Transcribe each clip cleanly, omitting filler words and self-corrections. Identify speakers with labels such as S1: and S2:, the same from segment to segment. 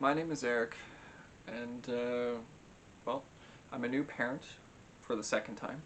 S1: My name is Eric, and well, I'm a new parent for the second time.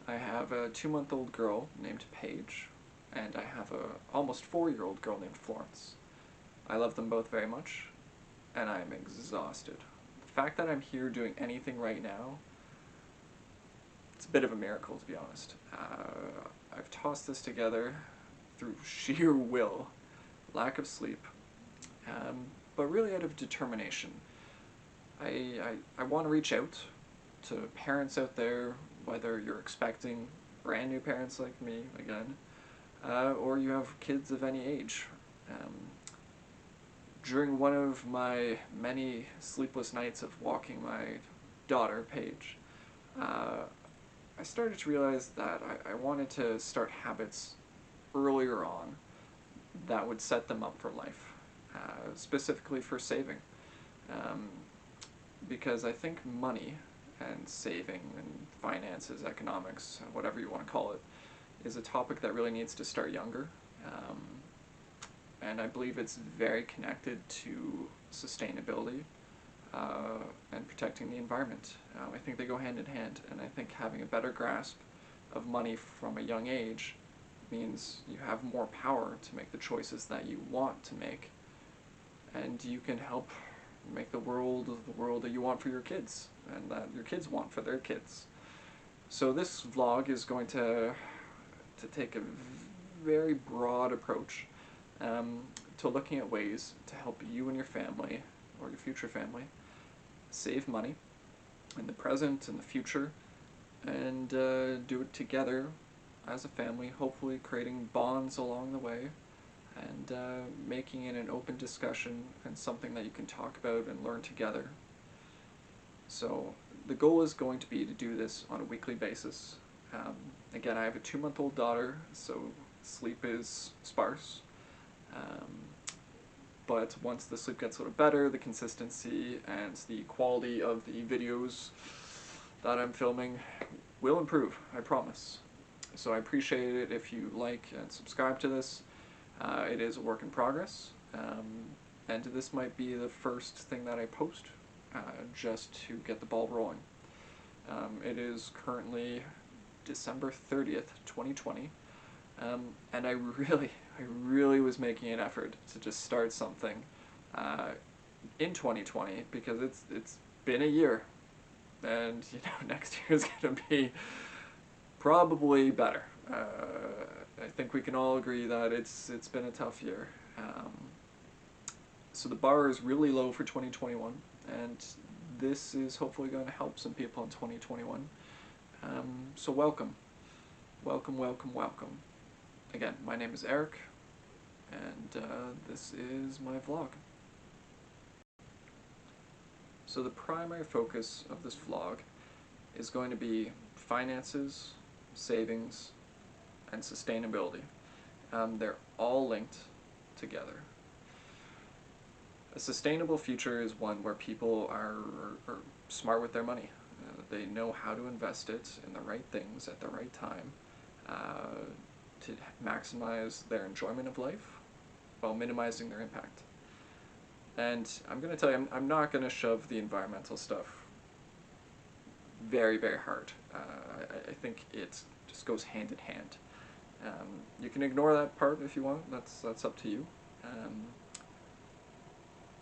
S1: I have a 2-month-old girl named Paige, and I have a almost 4-year-old girl named Florence. I love them both very much, and I am exhausted. The fact that I'm here doing anything right now, it's a bit of a miracle, to be honest. I've tossed this together through sheer will, lack of sleep, but really out of determination. I want to reach out to parents out there, whether you're expecting brand new parents like me, again, or you have kids of any age. During one of my many sleepless nights of walking my daughter, Paige, I started to realize that I wanted to start habits earlier on that would set them up for life, specifically for saving. Because I think money and saving and finances, economics, whatever you want to call it, is a topic that really needs to start younger. And I believe it's very connected to sustainability and protecting the environment. I think they go hand in hand, and I think having a better grasp of money from a young age means you have more power to make the choices that you want to make, and you can help make the world that you want for your kids, and that your kids want for their kids. So this vlog is going to take a very broad approach to looking at ways to help you and your family, or your future family, save money in the present and the future, and do it together as a family, hopefully creating bonds along the way, and making it an open discussion and something that you can talk about and learn together. So the goal is going to be to do this on a weekly basis. Again, I have a 2-month-old daughter, so sleep is sparse. But once the sleep gets a little better, the consistency and the quality of the videos that I'm filming will improve, I promise. So I appreciate it if you like and subscribe to this. It is a work in progress, and this might be the first thing that I post, just to get the ball rolling. It is currently December 30th, 2020, and I really was making an effort to just start something in 2020, because it's been a year, and next year is going to be probably better. I think we can all agree that it's been a tough year. So the bar is really low for 2021, and this is hopefully going to help some people in 2021. So welcome. Again, my name is Eric, and this is my vlog. So the primary focus of this vlog is going to be finances, savings, and sustainability. They're all linked together. A sustainable future is one where people are smart with their money. They know how to invest it in the right things at the right time to maximize their enjoyment of life while minimizing their impact. And I'm going to tell you, I'm not going to shove the environmental stuff very, very hard. I think it just goes hand in hand. You can ignore that part if you want, that's up to you.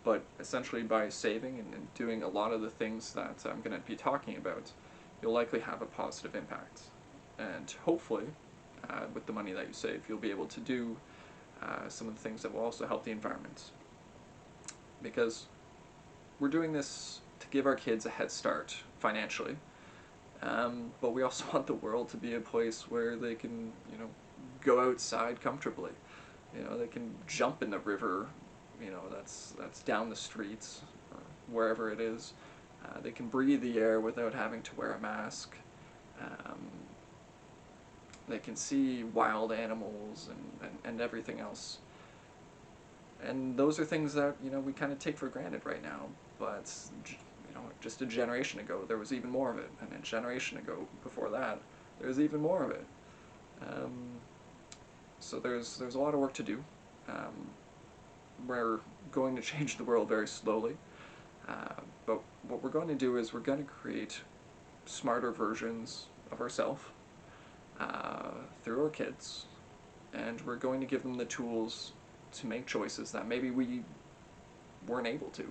S1: But essentially, by saving and doing a lot of the things that I'm going to be talking about, you'll likely have a positive impact. And hopefully, with the money that you save, you'll be able to do some of the things that will also help the environment. Because we're doing this to give our kids a head start financially, but we also want the world to be a place where they can, go outside comfortably. They can jump in the river, that's down the streets, or wherever it is. They can breathe the air without having to wear a mask. They can see wild animals and everything else. And those are things that, we kind of take for granted right now, but, just a generation ago there was even more of it, and a generation ago before that there was even more of it. So there's a lot of work to do. We're going to change the world very slowly, But what we're going to do is we're going to create smarter versions of ourselves through our kids, and we're going to give them the tools to make choices that maybe we weren't able to,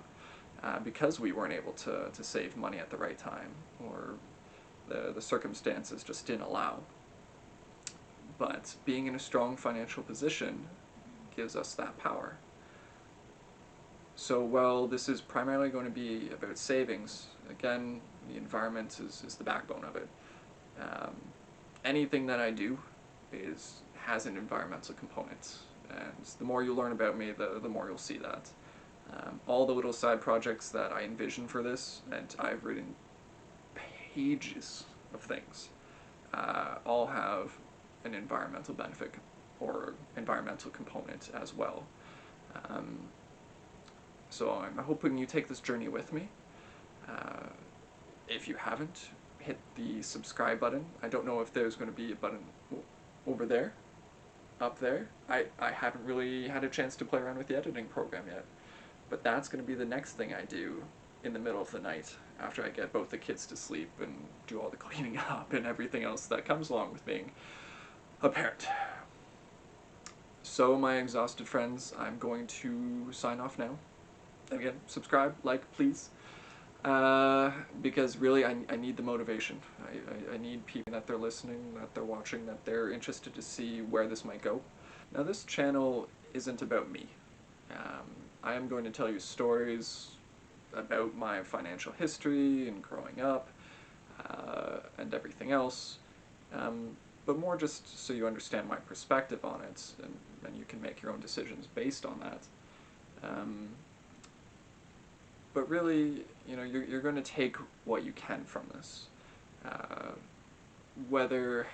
S1: because we weren't able to save money at the right time, or the circumstances just didn't allow. But being in a strong financial position gives us that power. So while this is primarily going to be about savings, again, the environment is the backbone of it. Anything that I do has an environmental component, and the more you learn about me, the more you'll see that. All the little side projects that I envision for this, and I've written pages of things, all have an environmental benefit or environmental component as well. So I'm hoping you take this journey with me. If you haven't, hit the subscribe button. I don't know if there's going to be a button over there, up there. I haven't really had a chance to play around with the editing program yet, but that's going to be the next thing I do in the middle of the night after I get both the kids to sleep and do all the cleaning up and everything else that comes along with being a parent. So my exhausted friends, I'm going to sign off now. Again, subscribe, like, please. Because really I need the motivation. I need people that they're listening, that they're watching, that they're interested to see where this might go. Now this channel isn't about me. I am going to tell you stories about my financial history and growing up, and everything else, but more just so you understand my perspective on it, and you can make your own decisions based on that. But really, you know, you're going to take what you can from this. Whether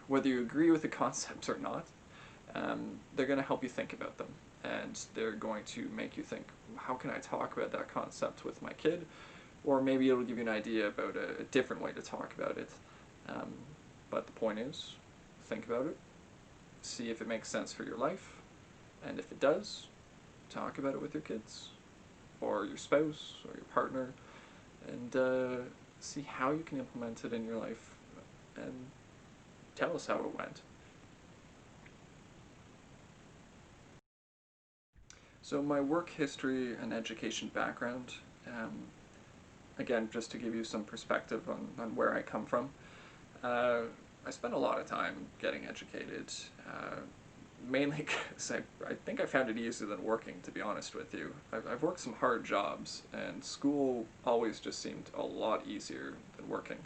S1: you agree with the concepts or not, they're going to help you think about them. And they're going to make you think, how can I talk about that concept with my kid? Or maybe it'll give you an idea about a different way to talk about it. But the point is, think about it, see if it makes sense for your life, and if it does, talk about it with your kids, or your spouse, or your partner, and see how you can implement it in your life, and tell us how it went. So my work history and education background, again, just to give you some perspective on where I come from, I spent a lot of time getting educated, mainly because I think I found it easier than working, to be honest with you. I've worked some hard jobs, and school always just seemed a lot easier than working.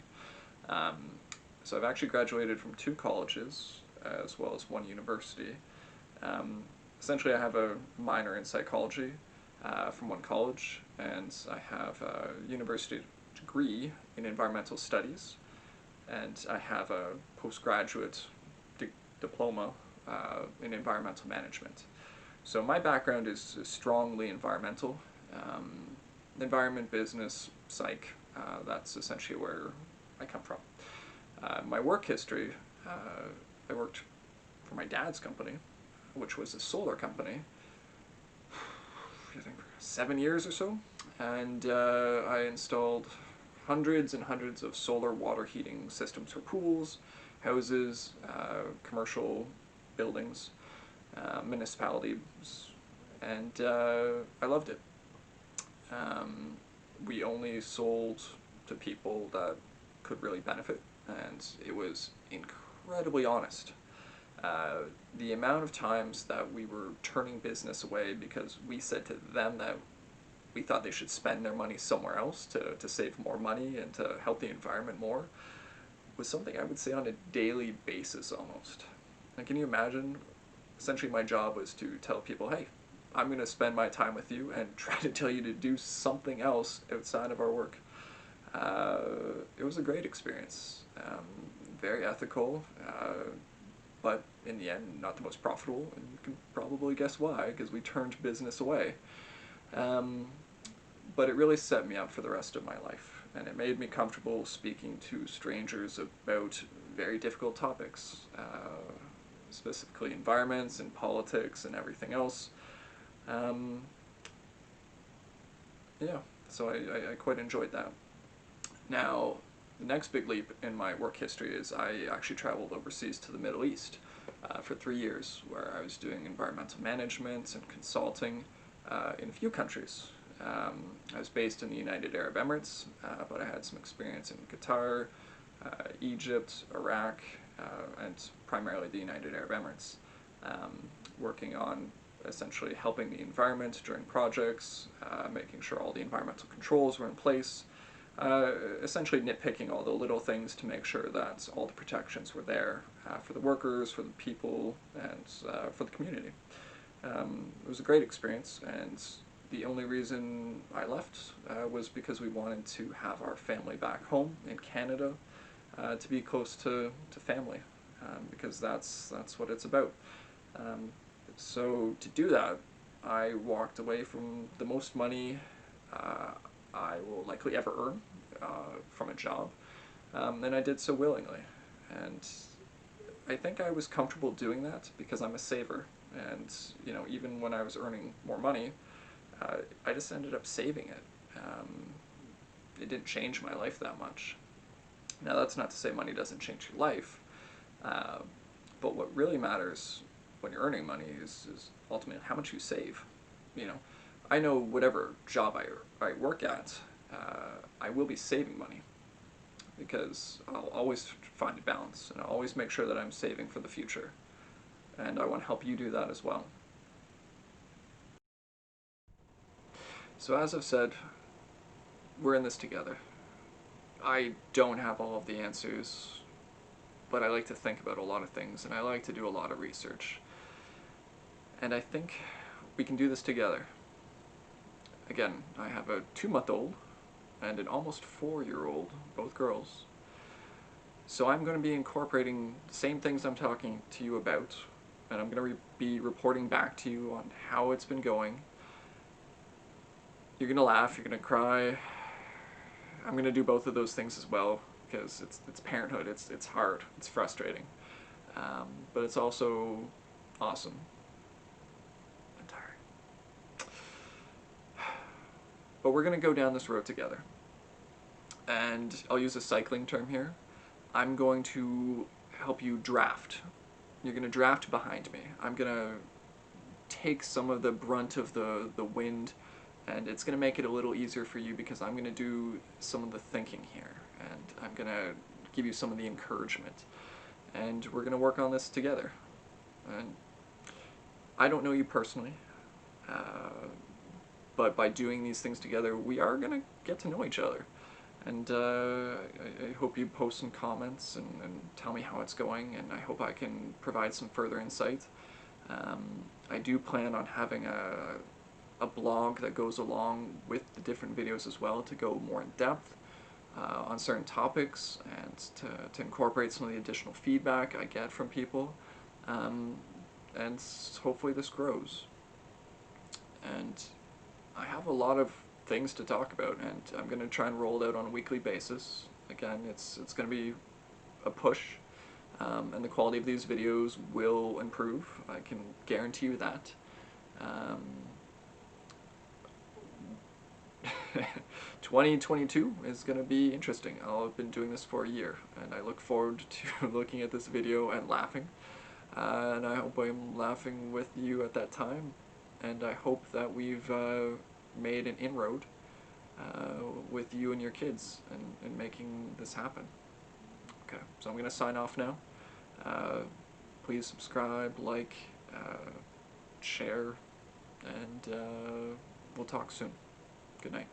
S1: So I've actually graduated from 2 colleges, as well as 1 university. Essentially, I have a minor in psychology from 1 college, and I have a university degree in environmental studies, and I have a postgraduate diploma in environmental management. So my background is strongly environmental. Environment, business, psych, that's essentially where I come from. My work history, I worked for my dad's company, which was a solar company, I think for 7 years or so, and I installed hundreds and hundreds of solar water heating systems for pools, houses, commercial buildings, municipalities, and I loved it. We only sold to people that could really benefit, and it was incredibly honest. The amount of times that we were turning business away because we said to them that we thought they should spend their money somewhere else to save more money and to help the environment more was something I would say on a daily basis almost. And can you imagine? Essentially my job was to tell people, hey, I'm going to spend my time with you and try to tell you to do something else outside of our work. It was a great experience, very ethical, but in the end not the most profitable, and you can probably guess why, because we turned business away. But it really set me up for the rest of my life, and it made me comfortable speaking to strangers about very difficult topics, specifically environments and politics and everything else. Yeah, So I quite enjoyed that. Now, the next big leap in my work history is I actually traveled overseas to the Middle East for 3 years, where I was doing environmental management and consulting in a few countries. I was based in the United Arab Emirates, but I had some experience in Qatar, Egypt, Iraq, and primarily the United Arab Emirates, working on essentially helping the environment during projects, making sure all the environmental controls were in place, essentially nitpicking all the little things to make sure that all the protections were there for the workers, for the people, and for the community. It was a great experience, and the only reason I left was because we wanted to have our family back home in Canada, to be close to family, because that's what it's about. So to do that, I walked away from the most money I will likely ever earn from a job, and I did so willingly. And I think I was comfortable doing that because I'm a saver, and even when I was earning more money, I just ended up saving it. It didn't change my life that much. Now, that's not to say money doesn't change your life, but what really matters when you're earning money is ultimately how much you save. I know whatever job I work at, I will be saving money, because I'll always find a balance, and I'll always make sure that I'm saving for the future. And I want to help you do that as well. So as I've said, we're in this together. I don't have all of the answers, but I like to think about a lot of things, and I like to do a lot of research. And I think we can do this together. Again, I have a 2-month-old and an almost 4-year-old, both girls. So I'm going to be incorporating the same things I'm talking to you about, and I'm going to be reporting back to you on how it's been going. You're going to laugh, you're going to cry. I'm going to do both of those things as well, because it's parenthood. It's hard, it's frustrating, but it's also awesome and tiring. But we're going to go down this road together. And I'll use a cycling term here. I'm going to help you draft. You're going to draft behind me. I'm going to take some of the brunt of the wind, and it's going to make it a little easier for you because I'm going to do some of the thinking here, and I'm going to give you some of the encouragement. And we're going to work on this together. And I don't know you personally, but by doing these things together, we are going to get to know each other. And I hope you post some comments and tell me how it's going, and I hope I can provide some further insight. I do plan on having a blog that goes along with the different videos as well, to go more in depth on certain topics, and to incorporate some of the additional feedback I get from people. And hopefully this grows. And I have a lot of things to talk about, and I'm going to try and roll it out on a weekly basis. Again, it's going to be a push, and the quality of these videos will improve. I can guarantee you that. 2022 is going to be interesting. I'll have been doing this for a year, and I look forward to looking at this video and laughing. And I hope I'm laughing with you at that time, and I hope that we've made an inroad with you and your kids in making this happen. Okay, so I'm going to sign off now. Please subscribe, like, share, and we'll talk soon. Good night.